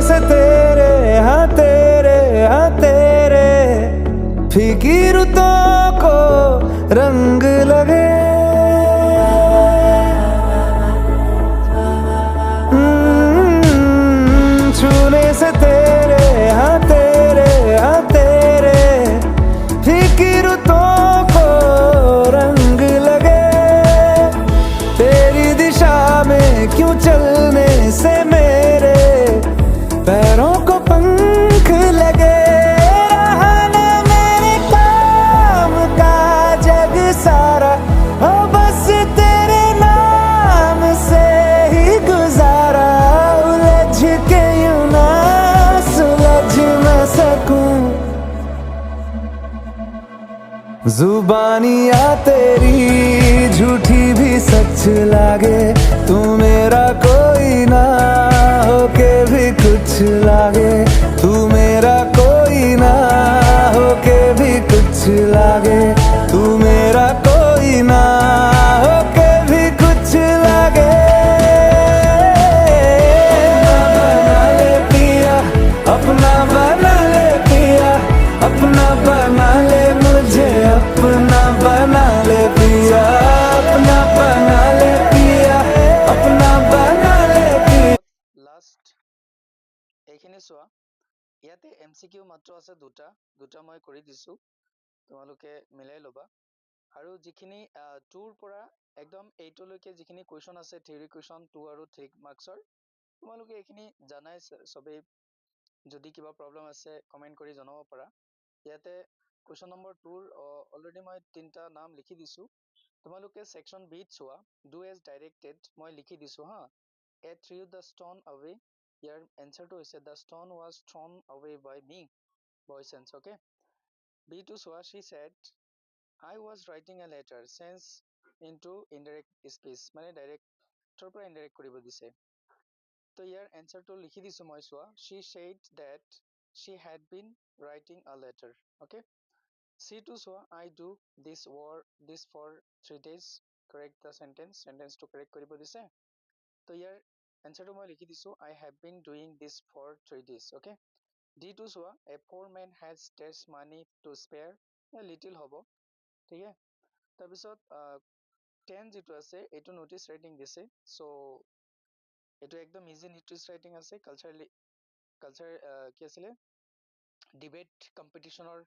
से तेरे फीकी रुतों को रंग लगे। छूने से तेरे फीकी रुतों को रंग लगे। तेरी दिशा में क्यों चलने से मेरे पैरों को पंख लगे। रहना मेरे काम का जग सारा हो बस तेरे नाम से ही गुजारा। उलझ के यूं ना सुलझ न सकूं। जुबानियाँ तेरी झूठी भी सच लागे। तू मेरा कोई ना होके भी कुछ लागे। तू मेरा कोई ना होके भी कुछ लागे। तू मेरा कोई ना होके भी कुछ लागे। अपना बना ले पिया, अपना बना ले मुझे, अपना बना ले पिया, अपना बना ले पिया, अपना बना ले पिया। লাষ্ট এইখিনি চোৱা। ইয়াতে MCQ মাত্ৰ আছে দুটা মই কৰি দিছো, তোমালোকে মিলাই ল'বা। আৰু যিখিনি 2ৰ পৰা একদম 8লৈকে যিখিনি কুৱেশ্যন আছে, থিয়ৰী কুৱেশ্যন 2 আৰু 3 মাৰ্কছৰ, তোমালোকে এইখিনি জানাই চবেই। যদি কিবা প্ৰব্লেম আছে কমেণ্ট কৰি জনাব পাৰা। ইয়াতে কুৱেশ্যন নম্বৰ 2ৰ অলৰেডি মই 3টা নাম লিখি দিছো। তোমালোকে ছেকশ্যন বিত চোৱা। ডু এজ ডাইৰেক্টেড মই লিখি দিছো হা। এ থ্ৰিউ দ্য ষ্টন আৱে। ইয়াৰ এনচাৰটো হৈছে the stone was thrown away by me, voice change. Okay, বিটো চোৱা। She said I was writing a letter change into indirect speech, মানে ডাইৰেক্টৰ পৰা ইনডাইৰেক্ট কৰিব দিছে। তো ইয়াৰ এনচাৰটো লিখি দিছো মই, চোৱা। She said that she had been writing a letter. Okay, চিটো চোৱা। I do this for 3 days, correct the চেণ্টেন্সটো কাৰেক্ট কৰিব দিছে। তো ইয়াৰ এনচাৰটো মই লিখি দিছো, I have been doing this for 3 days। Okay, ডিটো চোৱা। A poor man has less money to spare, little হ'ব, ঠিক আছে। তাৰপিছত 10 যিটো আছে এইটো নটিচ ৰাইটিং দিছে। চ' এইটো একদম ইজি নটিচ ৰাইটিং আছে। কালচাৰ কি আছিলে, ডিবেট কম্পিটিশ্যনৰ